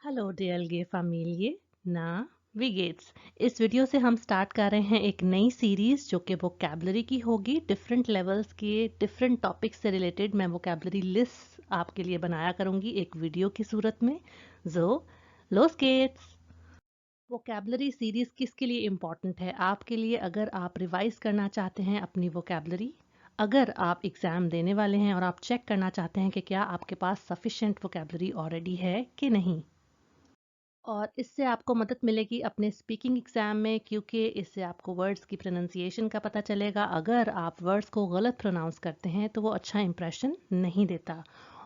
Hello dear family ना we gets. इस video से हम स्टार्ट कर रहे हैं एक नई सीरीज जो कि वोकैबलरी की होगी। डिफरेंट लेवल्स के डिफरेंट टॉपिक्स से रिलेटेड मैं वोकैबलरी लिस्ट आपके लिए बनाया करूंगी एक वीडियो की सूरत में। जो लोस गेट्स वोकैबलरी सीरीज किसके लिए इम्पॉर्टेंट है? आपके लिए, अगर आप रिवाइज करना चाहते हैं अपनी वोकैबलरी, अगर आप एग्ज़ाम देने वाले हैं और आप चेक करना चाहते हैं कि क्या आपके पास सफिशेंट वोकैबलरी ऑलरेडी है कि नहीं, और इससे आपको मदद मिलेगी अपने स्पीकिंग एग्ज़ाम में, क्योंकि इससे आपको वर्ड्स की प्रोनाउंसिएशन का पता चलेगा। अगर आप वर्ड्स को गलत प्रोनाउंस करते हैं तो वो अच्छा इंप्रेशन नहीं देता।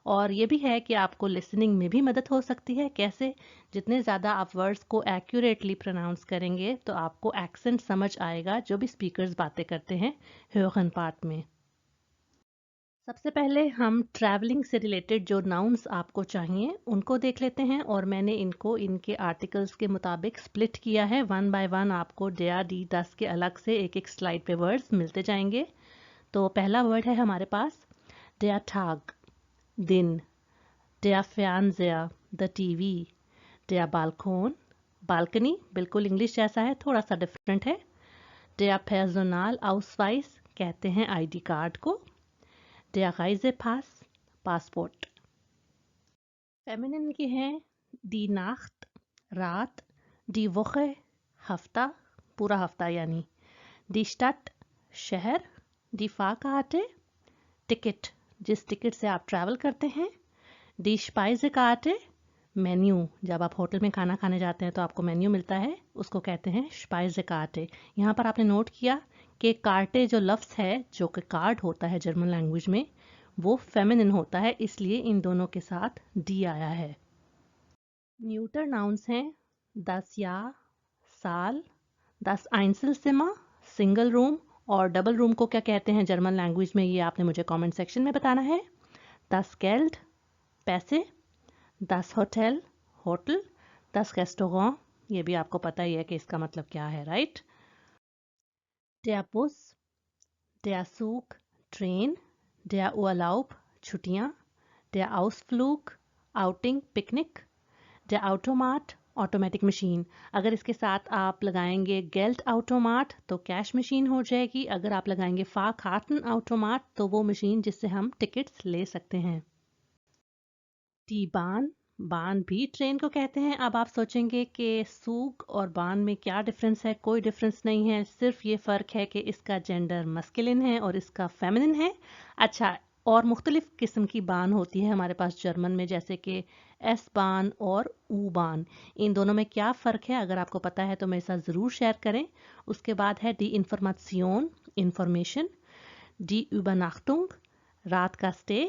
और ये भी है कि आपको लिसनिंग में भी मदद हो सकती है। कैसे? जितने ज़्यादा आप वर्ड्स को एक्यूरेटली प्रोनाउंस करेंगे तो आपको एक्सेंट समझ आएगा जो भी स्पीकर्स बातें करते हैं ह्योहन पार्ट में। सबसे पहले हम ट्रैवलिंग से रिलेटेड जो नाउन्स आपको चाहिए उनको देख लेते हैं, और मैंने इनको इनके आर्टिकल्स के मुताबिक स्प्लिट किया है। वन बाय वन आपको डेया डी दस के अलग से एक एक स्लाइड पे वर्ड्स मिलते जाएंगे। तो पहला वर्ड है हमारे पास डेया ठाग, दिन। डेया फैंजिया, द टीवी। डेया बालकोन, बालकनी, बिल्कुल इंग्लिश जैसा है, थोड़ा सा डिफरेंट है। डेया पर्सोनाल आउसवाइस, कहते हैं आईडी कार्ड को। Der Reisepass, passport. फेमिनिन के हैं die Nacht, रात। die Woche, हफ्ता, पूरा हफ्ता यानी। die Stadt, शहर। die Fahrkarte, टिकट, जिस टिकट से आप ट्रैवल करते हैं। die Speisekarte, मेन्यू, जब आप होटल में खाना खाने जाते हैं तो आपको मेन्यू मिलता है, उसको कहते हैं स्पाइजेकार्टे। यहाँ पर आपने नोट किया कि कार्टे जो लफ्ज़ है, जो कि कार्ड होता है जर्मन लैंग्वेज में, वो फेमिनिन होता है, इसलिए इन दोनों के साथ डी आया है। न्यूटर नाउन्स हैं दस या साल, दस आइंसलसिमा, सिंगल रूम, और डबल रूम को क्या कहते हैं जर्मन लैंग्वेज में, ये आपने मुझे कमेंट सेक्शन में बताना है। दस गेल्ड, पैसे। दस होटल, होटल। दस रेस्टोरेंट, ये भी आपको पता ही है कि इसका मतलब क्या है, right? Der Bus, der Zug, train. der Urlaub, छुट्टियाँ। der Ausflug, outing, picnic. der Automat, automatic machine. अगर इसके साथ आप लगाएंगे गेल्ट ऑटोमाट तो कैश मशीन हो जाएगी। अगर आप लगाएंगे फारकार्टन ऑटोमाट तो वो मशीन जिससे हम टिकट्स ले सकते हैं। टी बान, बान भी ट्रेन को कहते हैं। अब आप सोचेंगे कि सूग और बान में क्या डिफरेंस है? कोई डिफरेंस नहीं है, सिर्फ ये फ़र्क है कि इसका जेंडर मस्कुलिन है और इसका फेमिनिन है। अच्छा, और मुख्तलिफ किस्म की बान होती है हमारे पास जर्मन में, जैसे कि एस बान और ऊ बान। इन दोनों में क्या फ़र्क है? अगर आपको पता है तो मेरे साथ ज़रूर शेयर करें। उसके बाद है D information, information. D übernachtung, रात का स्टे।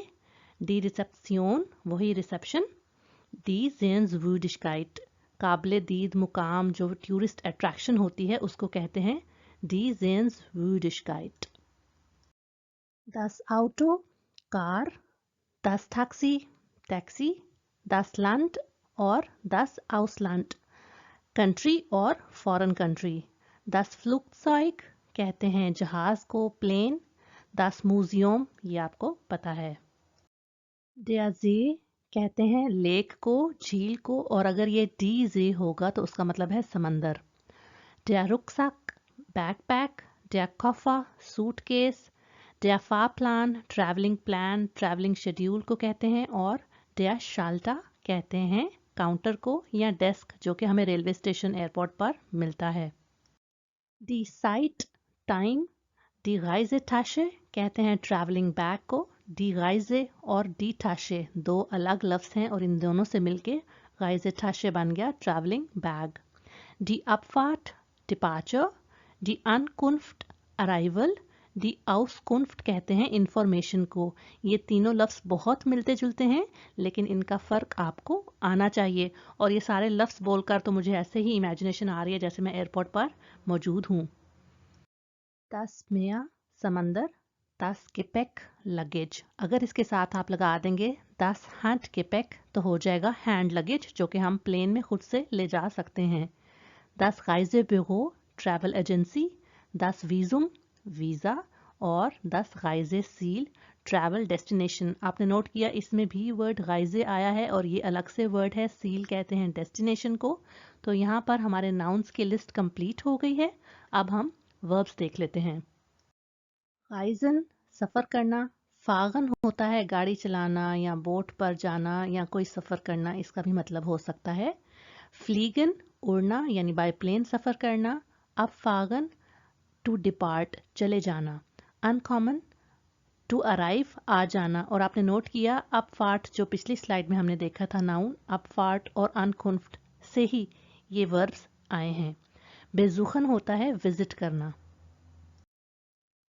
डी रिसेप्शन, वही रिसेप्शन। डी Sehenswürdigkeit, काबिल दीद मुकाम, जो टूरिस्ट अट्रैक्शन होती है उसको कहते हैं D Sehenswürdigkeit। das Auto, car. das Taxi, taxi. das Land और das Ausland, कंट्री और फॉरेन कंट्री। das Flugzeug, कहते हैं जहाज को, प्लेन। das Museum, ये आपको पता है। der See, कहते हैं लेक को, झील को, और अगर ये डी जे होगा तो उसका मतलब है समंदर। der Rucksack, backpack. der Koffer, suitcase. der Fahrplan, travelling plan, travelling schedule को कहते हैं। और der Schalter, कहते हैं काउंटर को या डेस्क, जो कि हमें रेलवे स्टेशन, एयरपोर्ट पर मिलता है। die Zeit, time. die Reisetasche, कहते हैं ट्रैवलिंग बैग को। डी गाइजे और डी टाशे दो अलग लफ्ज़ हैं और इन दोनों से मिलके गाइजे टाशे बन गया ट्रैवलिंग बैग। डी अपफार्ट, डिपार्चर। डी अनकुंफ्ट, अराइवल। डी आउसकुंफ्ट, कहते हैं इंफॉर्मेशन को। ये तीनों लफ्ज़ बहुत मिलते जुलते हैं, लेकिन इनका फ़र्क आपको आना चाहिए। और ये सारे लफ्ज़ बोलकर तो मुझे ऐसे ही इमेजिनेशन आ रही है जैसे मैं एयरपोर्ट पर मौजूद हूँ। das Meer, समंदर। das Gepäck, luggage. अगर इसके साथ आप लगा देंगे das Handgepäck तो हो जाएगा हैंड लगेज, जो कि हम प्लेन में खुद से ले जा सकते हैं। das Reisebüro, travel agency. das Visum, visa. और das Reiseziel, ट्रैवल डेस्टिनेशन, आपने नोट किया इसमें भी वर्ड गाइजे आया है और ये अलग से वर्ड है, सील कहते हैं डेस्टिनेशन को। तो यहाँ पर हमारे नाउन्स की लिस्ट कंप्लीट हो गई है। अब हम वर्ब्स देख लेते हैं। गाइजन सफ़र करना, फागन होता है गाड़ी चलाना या बोट पर जाना या कोई सफ़र करना, इसका भी मतलब हो सकता है। फ्लीगन उड़ना यानी बाय प्लेन सफ़र करना। अब फागन टू डिपार्ट चले जाना। अनकॉमन टू अराइव आ जाना। और आपने नोट किया अब फार्ट जो पिछली स्लाइड में हमने देखा था नाउन, अब फार्ट और अनकुंफ्ट से ही ये वर्ब्स आए हैं। बेजुखन होता है विजिट करना।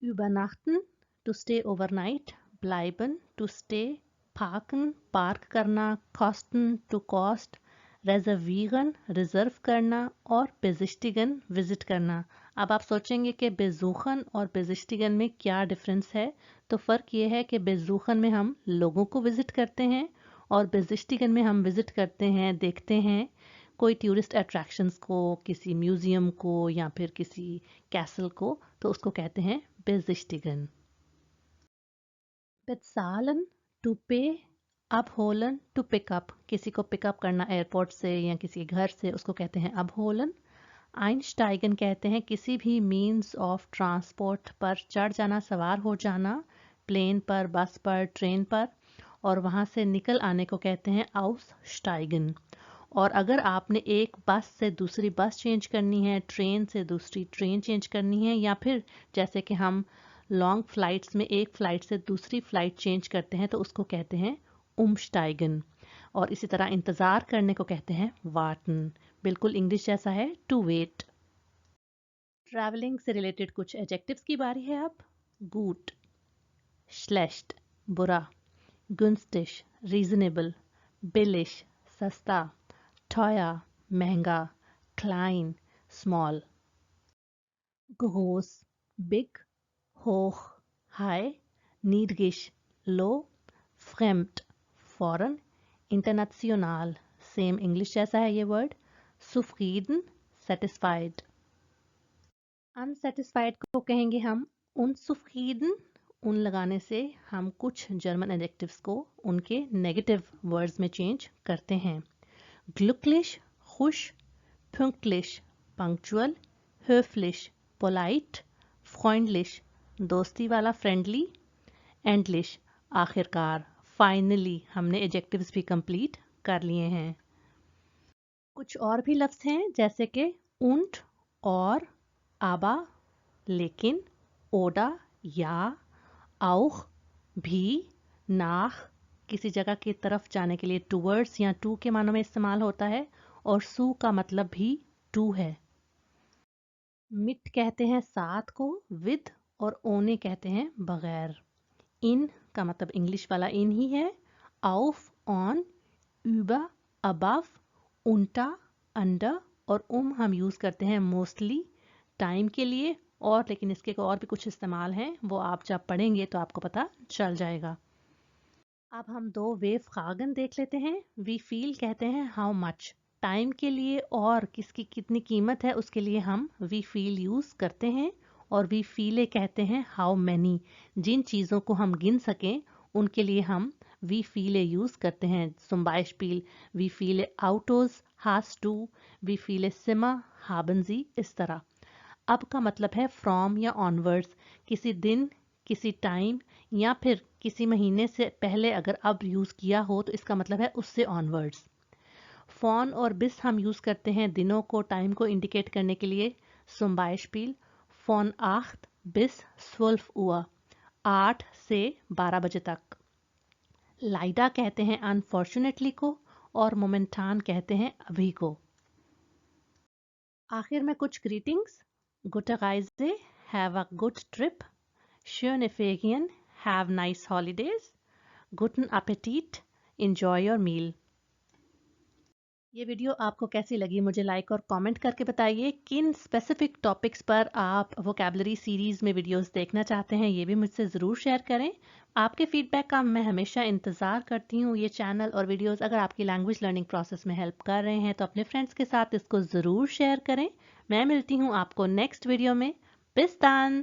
übernachten to stay overnight, bleiben to stay, parken park करना, kosten to cost, reservieren reserve करना और besichtigen विजिट करना। अब आप सोचेंगे कि बेजुखन और बेजिस्टिगन में क्या डिफरेंस है, तो फ़र्क ये है कि बेजुखन में हम लोगों को विजिट करते हैं और बेजिस्टिगन में हम विजिट करते हैं, देखते हैं कोई टूरिस्ट अट्रैक्शंस को, किसी म्यूजियम को या फिर किसी कैसल को, तो उसको कहते हैं बेजिस्टिगन। बेज़ाहlen टू पे, abholen टू पिकअप, किसी को पिकअप करना एयरपोर्ट से या किसी घर से, उसको कहते हैं abholen। आइनस्टाइगन कहते हैं किसी भी मीन्स ऑफ ट्रांसपोर्ट पर चढ़ जाना, सवार हो जाना, प्लेन पर, बस पर, ट्रेन पर, और वहाँ से निकल आने को कहते हैं aussteigen। और अगर आपने एक बस से दूसरी बस चेंज करनी है, ट्रेन से दूसरी ट्रेन चेंज करनी है, या फिर जैसे कि हम लॉन्ग फ्लाइट्स में एक फ़्लाइट से दूसरी फ़्लाइट चेंज करते हैं, तो उसको कहते हैं umsteigen। और इसी तरह इंतज़ार करने को कहते हैं warten, बिल्कुल इंग्लिश जैसा है टू वेट। ट्रैवलिंग से रिलेटेड कुछ एडजेक्टिव्स की बारी है अब। गुड, श्लेष्ट बुरा, गुंस्टिश रीजनेबल, बिलिश सस्ता, टॉया महंगा, क्लाइन स्मॉल। ग्रोस बिग, होch हाई, नीडगिश लो, फ्रेम्ड फॉरेन, इंटरनेशनल सेम इंग्लिश जैसा है ये वर्ड, सुफ्रीदन सेटिस्फाइड। अनसेटिस्फाइड को कहेंगे हम उनसुफ्रीदन। उन लगाने से हम कुछ जर्मन एडजेक्टिव्स को उनके नेगेटिव वर्ड्स में चेंज करते हैं। ग्लुकलिश खुश, pünktlich punctual, höflich polite, freundlich दोस्ती वाला फ्रेंडली, endlich आखिरकार फाइनली। हमने एडजेक्टिव्स भी कंप्लीट कर लिए हैं। कुछ और भी लफ्ज हैं जैसे कि und और, आबा लेकिन, ओडा या, auch भी, nach किसी जगह की तरफ जाने के लिए टूवर्ड्स या टू के मानों में इस्तेमाल होता है, और सू का मतलब भी टू है। मिट कहते हैं साथ को, विद, और ओने कहते हैं बगैर। इन का मतलब इंग्लिश वाला इन ही है। auf, on, über, above, unter, under, और हम यूज़ करते हैं मोस्टली टाइम के लिए, और लेकिन इसके और भी कुछ इस्तेमाल हैं, वो आप जब पढ़ेंगे तो आपको पता चल जाएगा। अब हम दो वे फ्रागन देख लेते हैं। वी फील कहते हैं हाउ मच, टाइम के लिए और किसकी कितनी कीमत है उसके लिए हम वी फील यूज़ करते हैं। और वी फीले कहते हैं हाउ मैनी, जिन चीज़ों को हम गिन सकें उनके लिए हम वी फीले यूज़ करते हैं। zum Beispiel वी फीले Autos hast du, वी फीले Zimmer haben sie, इस तरह। अब का मतलब है फ्रॉम या ऑनवर्ड्स, किसी दिन, किसी टाइम या फिर किसी महीने से पहले अगर अब यूज़ किया हो तो इसका मतलब है उससे ऑनवर्ड्स। फॉन और बिस हम यूज़ करते हैं दिनों को, टाइम को इंडिकेट करने के लिए। zum Beispiel von 8 bis 12 Uhr, 8 से 12 बजे तक। लाइडा कहते हैं अनफॉर्चुनेटली को, और मोमेंटान कहते हैं अभी को। आखिर में कुछ greetings. Gute Reise, have a good trip. Schöne Ferien, have nice holidays. Guten Appetit, enjoy your meal. ये वीडियो आपको कैसी लगी मुझे लाइक और कमेंट करके बताइए। किन स्पेसिफिक टॉपिक्स पर आप वोकैबुलरी सीरीज़ में वीडियोस देखना चाहते हैं ये भी मुझसे ज़रूर शेयर करें। आपके फीडबैक का मैं हमेशा इंतज़ार करती हूँ। ये चैनल और वीडियोस अगर आपकी लैंग्वेज लर्निंग प्रोसेस में हेल्प कर रहे हैं तो अपने फ्रेंड्स के साथ इसको ज़रूर शेयर करें। मैं मिलती हूँ आपको नेक्स्ट वीडियो में। बिस dann!